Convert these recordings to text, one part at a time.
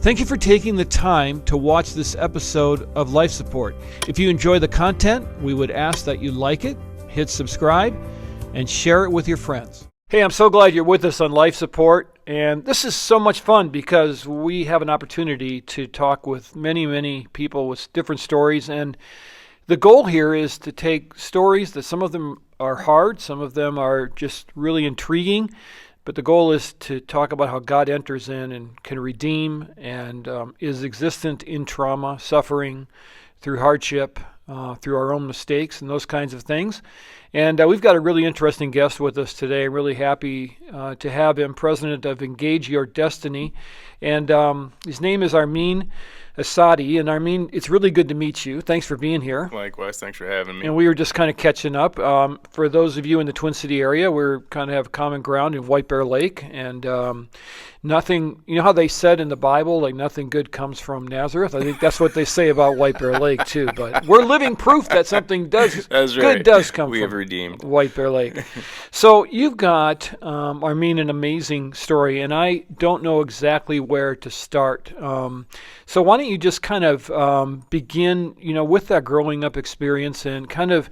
Thank you for taking the time to watch this episode of Life Support. If you enjoy the content, we would ask that you like it, hit subscribe, and share it with your friends. Hey, I'm so glad you're with us on Life Support, and this is so much fun because we have an opportunity to talk with many people with different stories, and the goal here is to take stories that some of them are hard, some of them are just really intriguing, but the goal is to talk about how God enters in and can redeem and is existent in trauma, suffering, through hardship, through our own mistakes and those kinds of things. And we've got a really interesting guest with us today. I'm really happy to have him, president of Engage Your Destiny. And his name is Armin. Assadi. And Armin, it's really good to meet you. Thanks for being here. Likewise, thanks for having me. And we were just kind of catching up. For those of you in the Twin City area, we're kind of have common ground in White Bear Lake. And nothing, you know how they said in the Bible, like nothing good comes from Nazareth? I think that's what they say about White Bear Lake too. But we're living proof that something good does come we from have redeemed. White Bear Lake. So you've got, Armin, an amazing story, and I don't know exactly where to start. So why don't you just kind of begin, with that growing up experience and kind of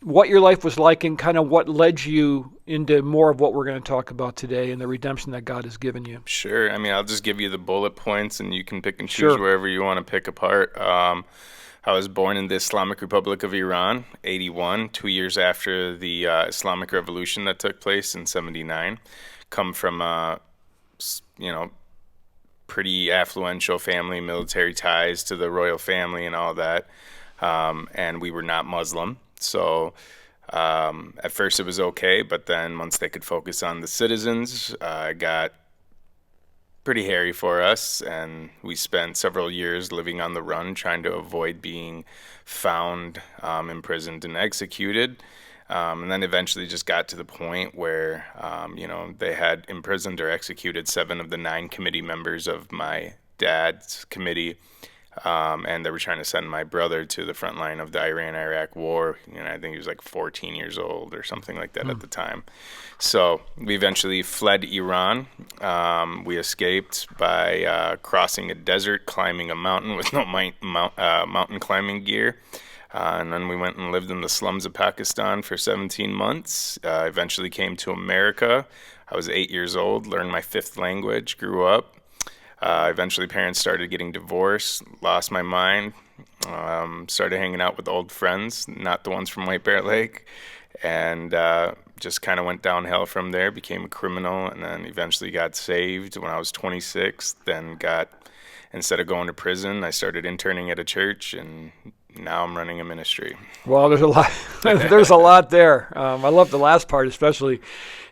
what your life was like and kind of what led you into more of what we're going to talk about today and the redemption that God has given you. Sure. I mean, I'll just give you the bullet points and you can pick and choose wherever you want to pick apart. I was born in the Islamic Republic of Iran, 81, 2 years after the Islamic Revolution that took place in 79. Come from pretty affluential family, military ties to the royal family and all that. And we were not Muslim. So at first it was okay, but then once they could focus on the citizens, it got pretty hairy for us. And we spent several years living on the run, trying to avoid being found, imprisoned, and executed. And then eventually just got to the point where, they had imprisoned or executed 7 of the 9 committee members of my dad's committee. And they were trying to send my brother to the front line of the Iran-Iraq war. I think he was like 14 years old or something like that at the time. So we eventually fled Iran. We escaped by crossing a desert, climbing a mountain with no mountain climbing gear. And then we went and lived in the slums of Pakistan for 17 months. Eventually came to America. I was 8 years old, learned my 5th language, grew up. Eventually parents started getting divorced, lost my mind, started hanging out with old friends, not the ones from White Bear Lake, and just kind of went downhill from there, became a criminal, and then eventually got saved when I was 26, then instead of going to prison, I started interning at a church, and now I'm running a ministry. Well, there's a lot. There's a lot there. I love the last part, especially.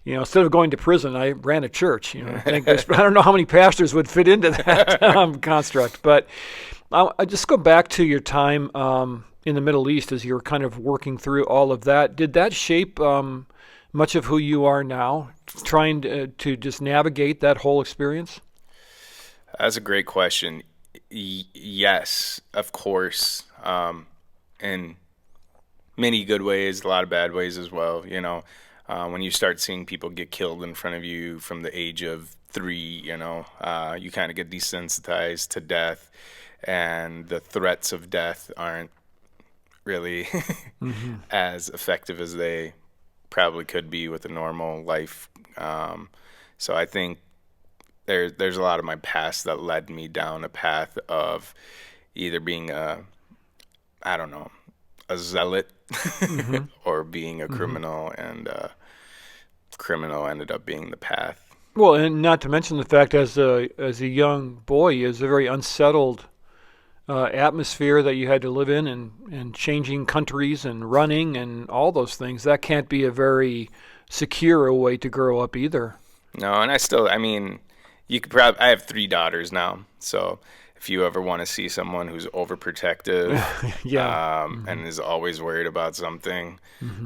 Instead of going to prison, I ran a church. I don't know how many pastors would fit into that construct. But I just go back to your time in the Middle East as you were kind of working through all of that. Did that shape much of who you are now, trying to just navigate that whole experience? That's a great question. Yes, of course. In many good ways, a lot of bad ways as well. When you start seeing people get killed in front of you from the age of 3, you kind of get desensitized to death, and the threats of death aren't really as effective as they probably could be with a normal life. So I think there's a lot of my past that led me down a path of either being a zealot or being a criminal, and criminal ended up being the path. Well, and not to mention the fact as a young boy, is a very unsettled atmosphere that you had to live in, and changing countries and running and all those things. That can't be a very secure way to grow up either. No, and you could probably, I have 3 daughters now, so if you ever want to see someone who's overprotective and is always worried about something,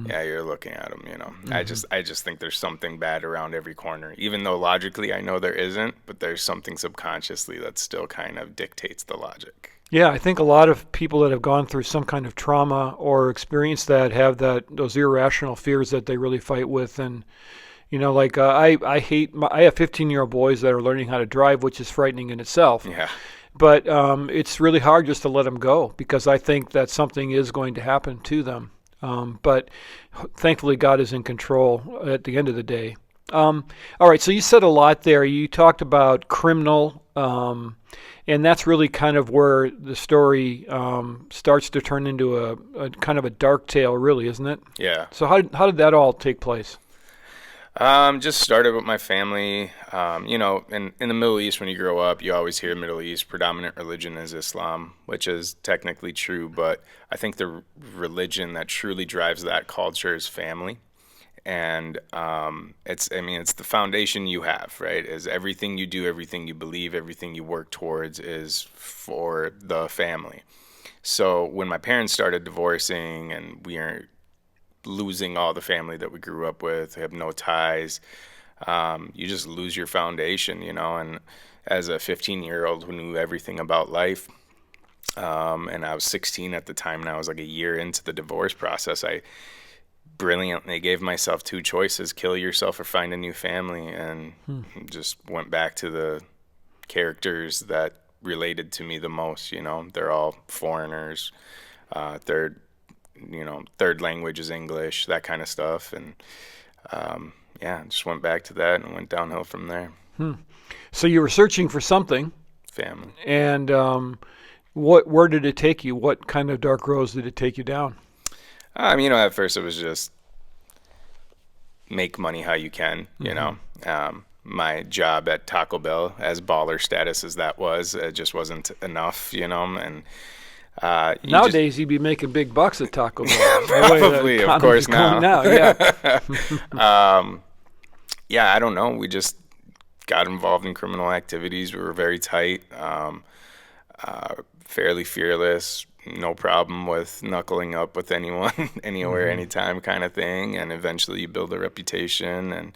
you're looking at them, I just think there's something bad around every corner, even though logically I know there isn't, but there's something subconsciously that still kind of dictates the logic. Yeah, I think a lot of people that have gone through some kind of trauma or experienced that have those irrational fears that they really fight with, and Like I hate I have 15-year-old boys that are learning how to drive, which is frightening in itself. Yeah. But it's really hard just to let them go because I think that something is going to happen to them. But thankfully, God is in control at the end of the day. All right, so you said a lot there. You talked about criminal, and that's really kind of where the story starts to turn into a kind of a dark tale, really, isn't it? Yeah. So how did that all take place? Just started with my family. In the Middle East, when you grow up, you always hear Middle East predominant religion is Islam, which is technically true. But I think the religion that truly drives that culture is family, and it's the foundation you have, right? Is everything you do, everything you believe, everything you work towards is for the family. So when my parents started divorcing and we are losing all the family that we grew up with, have no ties, you just lose your foundation, and as a 15-year-old who knew everything about life, and I was 16 at the time, and I was like a year into the divorce process, I brilliantly gave myself two choices: kill yourself or find a new family, and just went back to the characters that related to me the most. They're all foreigners, third language is English, that kind of stuff. And just went back to that and went downhill from there. So you were searching for something. Family. And where did it take you? What kind of dark roads did it take you down? At first it was just make money how you can, my job at Taco Bell, as baller status as that was, it just wasn't enough, and nowadays you'd be making big bucks at Taco Bell. Probably, of course, now. Yeah. I don't know. We just got involved in criminal activities. We were very tight, fairly fearless, no problem with knuckling up with anyone, anywhere, anytime kind of thing. And eventually you build a reputation and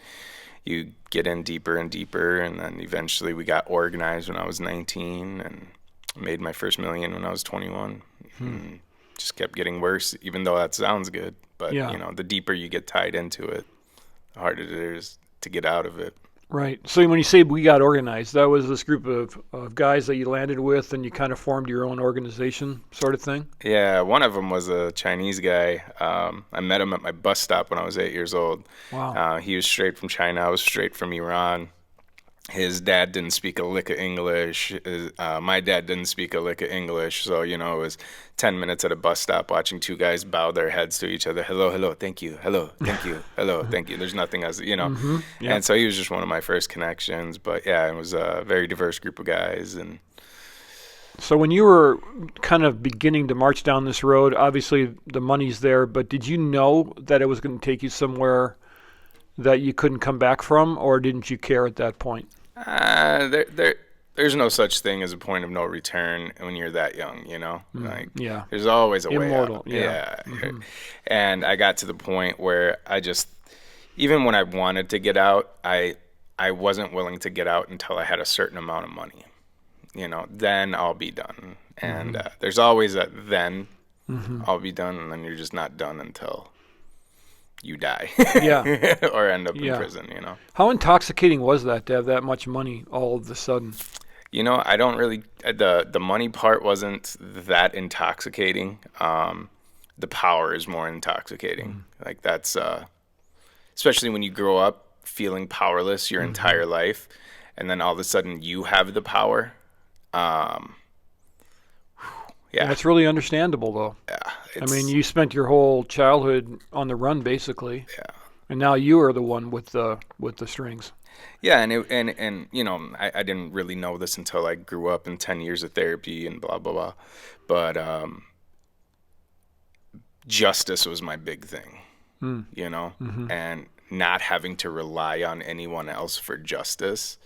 you get in deeper and deeper. And then eventually we got organized when I was 19 and made my first $1 million when I was 21. And just kept getting worse, even though that sounds good. But, the deeper you get tied into it, the harder it is to get out of it. Right. So when you say we got organized, that was this group of guys that you landed with and you kind of formed your own organization sort of thing? Yeah, one of them was a Chinese guy. I met him at my bus stop when I was 8 years old. Wow. He was straight from China. I was straight from Iran. His dad didn't speak a lick of English. My dad didn't speak a lick of English. So, it was 10 minutes at a bus stop watching two guys bow their heads to each other. Hello, thank you. Hello, thank you. Hello, thank you. There's nothing else, Yeah. And so he was just one of my first connections. But, yeah, it was a very diverse group of guys. And so when you were kind of beginning to march down this road, obviously the money's there, but did you know that it was going to take you somewhere that you couldn't come back from, or didn't you care at that point? There's no such thing as a point of no return when you're that young, There's always a Immortal, way out. Yeah. And I got to the point where even when I wanted to get out, I wasn't willing to get out until I had a certain amount of money. Then I'll be done. And there's always a then I'll be done, and then you're just not done until you die. Or end up in prison, How intoxicating was that to have that much money all of a sudden? I don't really, the money part wasn't that intoxicating. The power is more intoxicating. Like that's, especially when you grow up feeling powerless your entire life, and then all of a sudden you have the power. That's really understandable, though. Yeah. You spent your whole childhood on the run, basically. Yeah. And now you are the one with the strings. Yeah, and I didn't really know this until I grew up in 10 years of therapy and blah blah blah, but justice was my big thing, and not having to rely on anyone else for justice.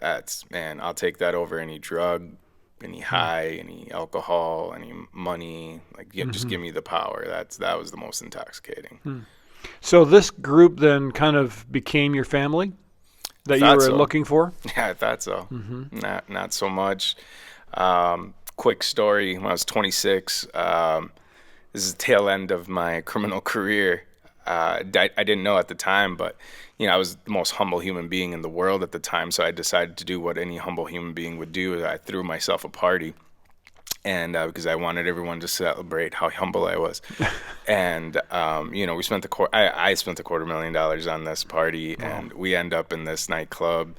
That's man, I'll take that over any drug, any high, any alcohol, any money. Just give me the power. That was the most intoxicating. So this group then kind of became your family that you were looking for? Yeah, I thought so. Not so much. Quick story. When I was 26, this is the tail end of my criminal career. I didn't know at the time, but I was the most humble human being in the world at the time. So I decided to do what any humble human being would do. I threw myself a party, and because I wanted everyone to celebrate how humble I was. And we spent I spent $250,000 on this party, and we end up in this nightclub.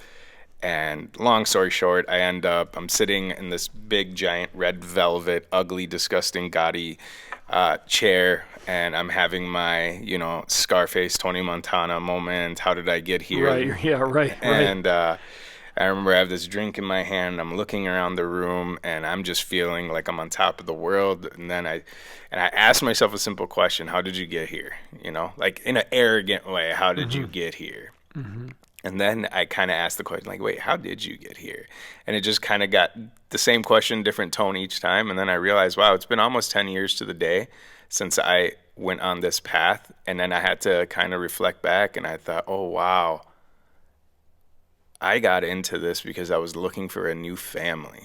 And long story short, I'm sitting in this big, giant, red velvet, ugly, disgusting, gaudy chair, and I'm having my, Scarface, Tony Montana moment. How did I get here? Right, yeah, right. And I remember I have this drink in my hand. I'm looking around the room, and I'm just feeling like I'm on top of the world. And then I asked myself a simple question: how did you get here? Like in an arrogant way, how did you get here? Mm-hmm. And then I kind of asked the question, like, wait, how did you get here? And it just kind of got the same question, different tone each time. And then I realized, wow, it's been almost 10 years to the day since I went on this path. And then I had to kind of reflect back, and I thought, oh, wow, I got into this because I was looking for a new family.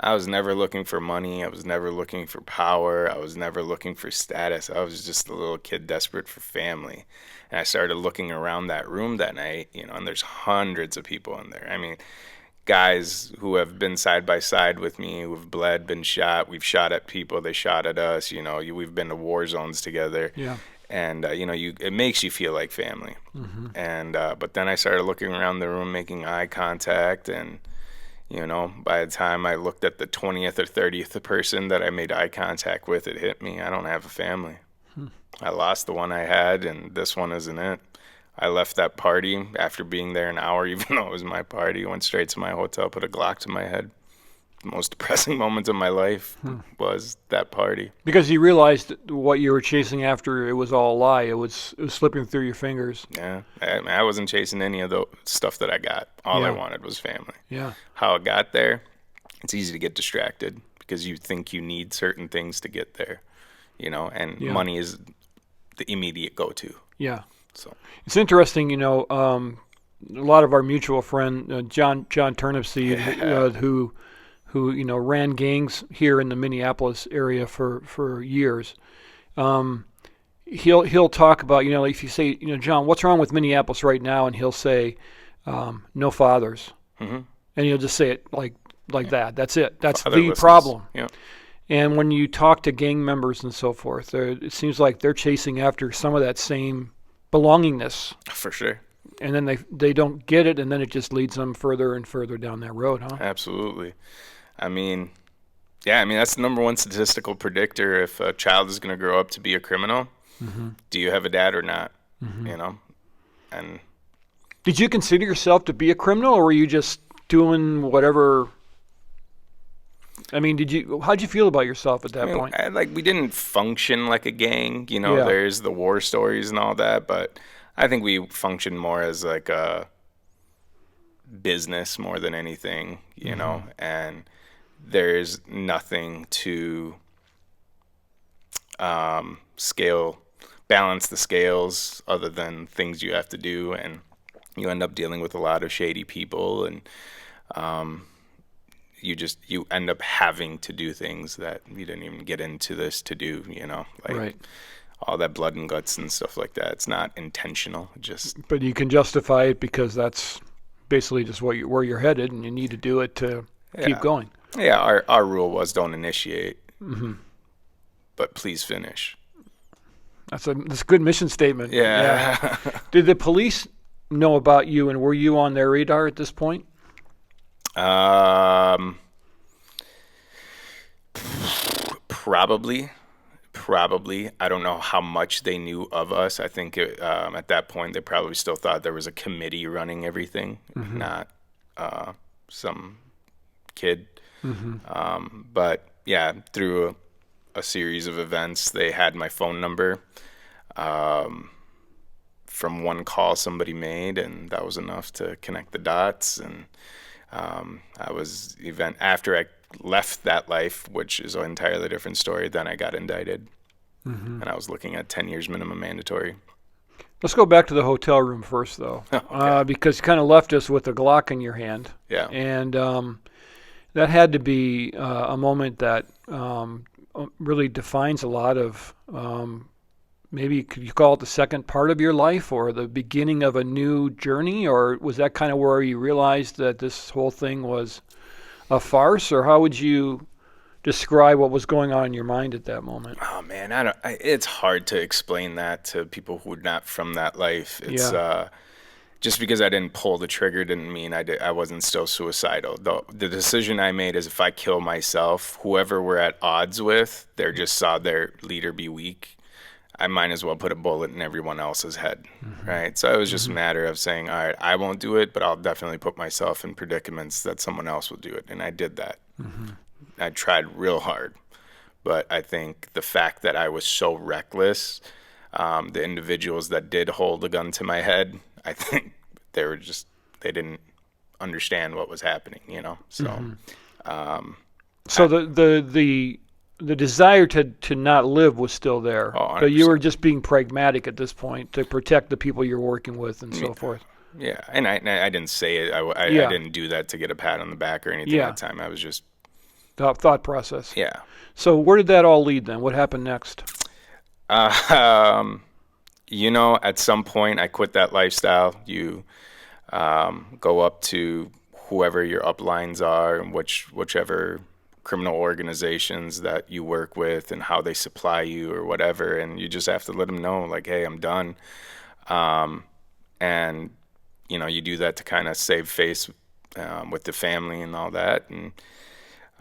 I was never looking for money. I was never looking for power. I was never looking for status. I was just a little kid desperate for family. And I started looking around that room that night, and there's hundreds of people in there. I mean, guys who have been side by side with me, who have bled, been shot. We've shot at people. They shot at us. We've been to war zones together. Yeah. And, it makes you feel like family. Mm-hmm. And but then I started looking around the room, making eye contact, and by the time I looked at the 20th or 30th person that I made eye contact with, it hit me. I don't have a family. I lost the one I had, and this one isn't it. I left that party after being there an hour, even though it was my party. Went straight to my hotel, put a Glock to my head. The most depressing moment of my life was that party. Because you realized what you were chasing after, it was all a lie. It was slipping through your fingers. Yeah, I wasn't chasing any of the stuff that I got. All I wanted was family. Yeah. How it got there, it's easy to get distracted because you think you need certain things to get there, and money is the immediate go-to. Yeah. So it's interesting, a lot of our mutual friend, John Turnipseed, who ran gangs here in the Minneapolis area for years. He'll talk about, like if you say, John, what's wrong with Minneapolis right now? And he'll say, no fathers. Mm-hmm. And he'll just say it like that. That's it. That's the problem. Yeah. And when you talk to gang members and so forth, it seems like they're chasing after some of that same belongingness. For sure. And then they don't get it, and then it just leads them further and further down that road, huh? Absolutely. I mean, that's the number one statistical predictor if a child is going to grow up to be a criminal. Mm-hmm. Do you have a dad or not? Mm-hmm. And did you consider yourself to be a criminal, or were you just doing whatever? I mean, how'd you feel about yourself at that point? We didn't function like a gang, There's the war stories and all that, but I think we functioned more as like a business more than anything, and there's nothing to balance the scales other than things you have to do, and you end up dealing with a lot of shady people, and you end up having to do things that you didn't even get into this to do, right. All that blood and guts and stuff like that. It's not intentional. But you can justify it because that's basically just where you're headed, and you need to do it to keep going. Yeah, our rule was don't initiate, but please finish. That's a good mission statement. Yeah. Did the police know about you, and were you on their radar at this point? Probably. I don't know how much they knew of us. I think at that point they probably still thought there was a committee running everything, not some kid. Mm-hmm. But yeah, through a series of events, they had my phone number from one call somebody made, and that was enough to connect the dots. And after I left that life, which is an entirely different story, then I got indicted. And I was looking at 10 years minimum mandatory. Let's go back to the hotel room first, though, okay. Because you kind of left us with a Glock in your hand. Yeah. And that had to be a moment that really defines a lot of maybe could you call it the second part of your life or the beginning of a new journey? Or was that kind of where you realized that this whole thing was a farce? Or how would you describe what was going on in your mind at that moment? Oh man, it's hard to explain that to people who are not from that life. It's just because I didn't pull the trigger didn't mean I wasn't still suicidal. The decision I made is if I kill myself, whoever we're at odds with, they just saw their leader be weak. I might as well put a bullet in everyone else's head, right? So it was just a matter of saying, all right, I won't do it, but I'll definitely put myself in predicaments that someone else will do it. And I did that. I tried real hard. But I think the fact that I was so reckless, the individuals that did hold a gun to my head, I think they didn't understand what was happening, So, So the desire to not live was still there, but you were just being pragmatic at this point to protect the people you're working with and so forth. Yeah, and I didn't say it. I didn't do that to get a pat on the back or anything at the time. I was just thought process. Yeah. So where did that all lead then? What happened next? At some point I quit that lifestyle. You go up to whoever your uplines are and whichever criminal organizations that you work with and how they supply you or whatever, and you just have to let them know, like, hey, I'm done. And you do that to kind of save face with the family and all that. And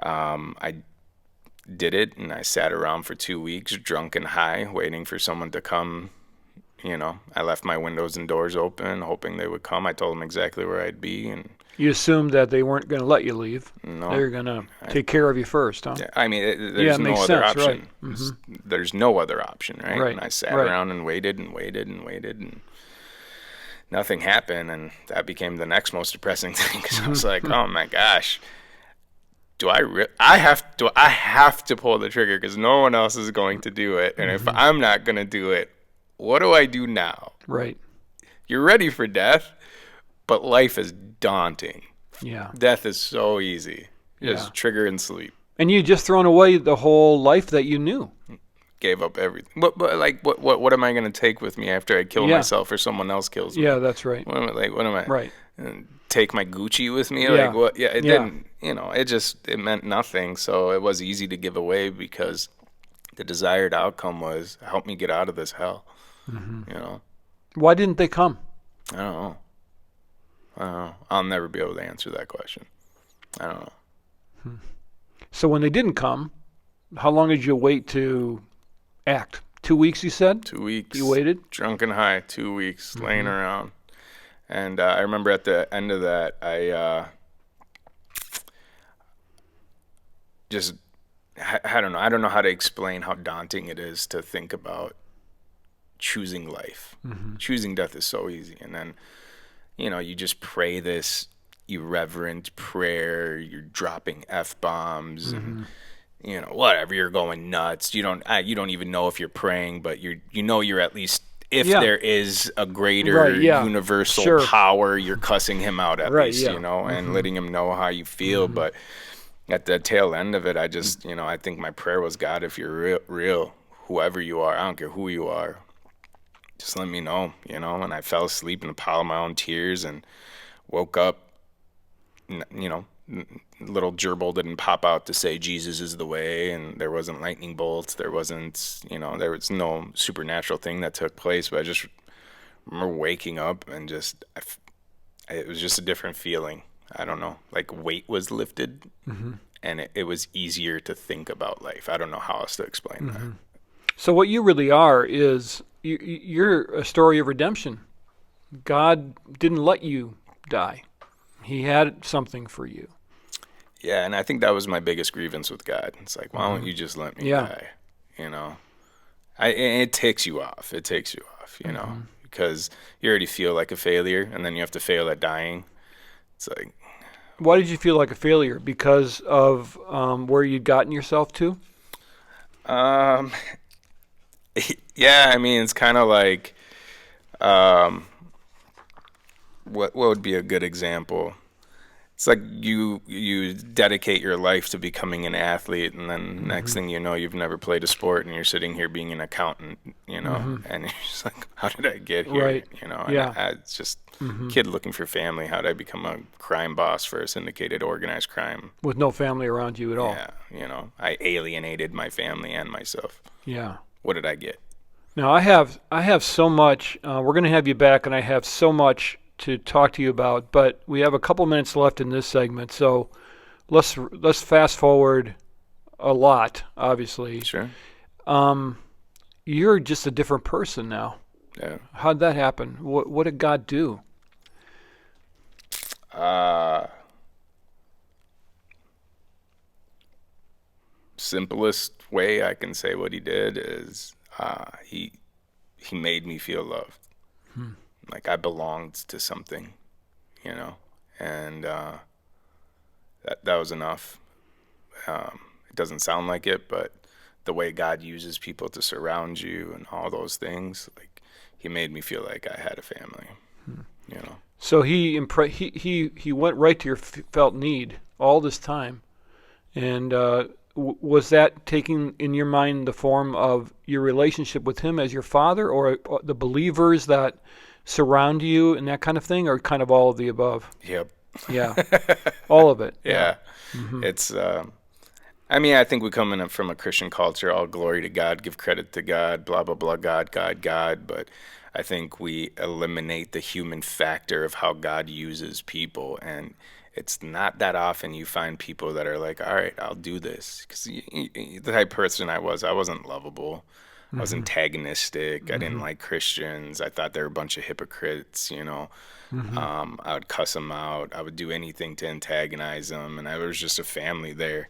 I did it, and I sat around for 2 weeks drunk and high waiting for someone to come. I left my windows and doors open hoping they would come. I told them exactly where I'd be. And you assumed that they weren't going to let you leave. No. They were going to take care of you first, huh? Yeah, I mean, there's no other option. Right. There's no other option, right? Right. And I sat around and waited and waited and waited, and nothing happened. And that became the next most depressing thing, because I was like, oh my gosh, I have to pull the trigger because no one else is going to do it. And if I'm not going to do it, what do I do now? Right. You're ready for death, but life is daunting. Yeah. Death is so easy. Just trigger and sleep. And you just thrown away the whole life that you knew. Gave up everything. But like, what am I going to take with me after I kill myself or someone else kills me? Yeah, that's right. What am I? Right. Take my Gucci with me? Yeah. Like what? Yeah, it didn't. It meant nothing. So it was easy to give away because the desired outcome was help me get out of this hell. Why didn't they come? I don't know. I'll never be able to answer that question. I don't know. So when they didn't come, how long did you wait to act? 2 weeks, you said? 2 weeks. You waited? Drunk and high, 2 weeks, laying around. And I remember at the end of that, I don't know. I don't know how to explain how daunting it is to think about choosing life. Choosing death is so easy. And then, you just pray this irreverent prayer. You're dropping F-bombs and, whatever. You're going nuts. You don't even know if you're praying, but you're at least, if there is a greater universal power, you're cussing him out at least, and letting him know how you feel. But at the tail end of it, I just, I think my prayer was, God, if you're real, whoever you are, I don't care who you are, just let me know, and I fell asleep in a pile of my own tears and woke up, little gerbil didn't pop out to say Jesus is the way, and there wasn't lightning bolts, there wasn't, there was no supernatural thing that took place, but I just remember waking up and it was just a different feeling. I don't know, like weight was lifted, and it was easier to think about life. I don't know how else to explain that. So what you really are is you're a story of redemption. God didn't let you die. He had something for you. Yeah, and I think that was my biggest grievance with God. It's like, why don't you just let me die? It takes you off. It takes you off, because you already feel like a failure, and then you have to fail at dying. It's like, why did you feel like a failure? Because of where you'd gotten yourself to? Yeah, I mean, it's kind of like, what would be a good example? It's like you dedicate your life to becoming an athlete, and then next thing you know, you've never played a sport, and you're sitting here being an accountant, and you're just like, how did I get here? Right. And Yeah. it's just kid looking for family. How did I become a crime boss for a syndicated organized crime? With no family around you at all. Yeah, I alienated my family and myself. Yeah. What did I get? Now I have so much. We're going to have you back, and I have so much to talk to you about. But we have a couple minutes left in this segment, so let's fast forward a lot. Obviously, Sure. You're just a different person now. Yeah. How'd that happen? What did God do? Simplest way I can say what he did is he made me feel loved. Like I belonged to something, and that was enough. It doesn't sound like it, but the way God uses people to surround you and all those things, like he made me feel like I had a family. So he went right to your felt need all this time, and was that taking in your mind the form of your relationship with him as your father, or the believers that surround you and that kind of thing, or kind of all of the above? Yep. Yeah, all of it. Yeah. It's I think we come in from a Christian culture, all glory to God, give credit to God, blah blah blah, God, God, God, but I think we eliminate the human factor of how God uses people, and it's not that often you find people that are like, all right, I'll do this. Because the type of person I wasn't lovable. I was antagonistic. I didn't like Christians. I thought they were a bunch of hypocrites, I would cuss them out. I would do anything to antagonize them. And there was just a family there.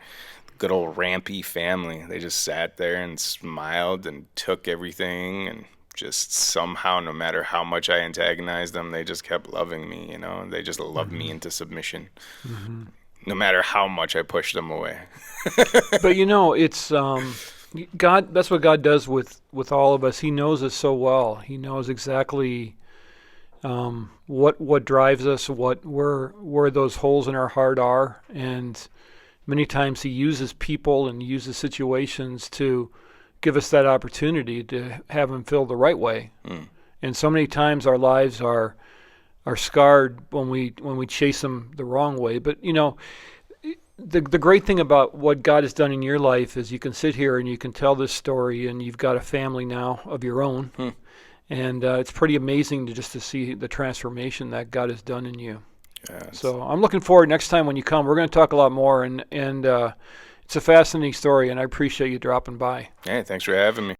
Good old rampy family. They just sat there and smiled and took everything, and just somehow, no matter how much I antagonized them, they just kept loving me, They just loved me into submission, no matter how much I pushed them away. But it's God. That's what God does with all of us. He knows us so well. He knows exactly what drives us, where those holes in our heart are, and many times he uses people and uses situations to give us that opportunity to have him feel the right way. And so many times our lives are scarred when we chase them the wrong way. But the great thing about what God has done in your life is you can sit here and you can tell this story, and you've got a family now of your own. And it's pretty amazing to see the transformation that God has done in you. Yeah, so I'm looking forward next time when you come. We're going to talk a lot more, and it's a fascinating story, and I appreciate you dropping by. Hey, thanks for having me.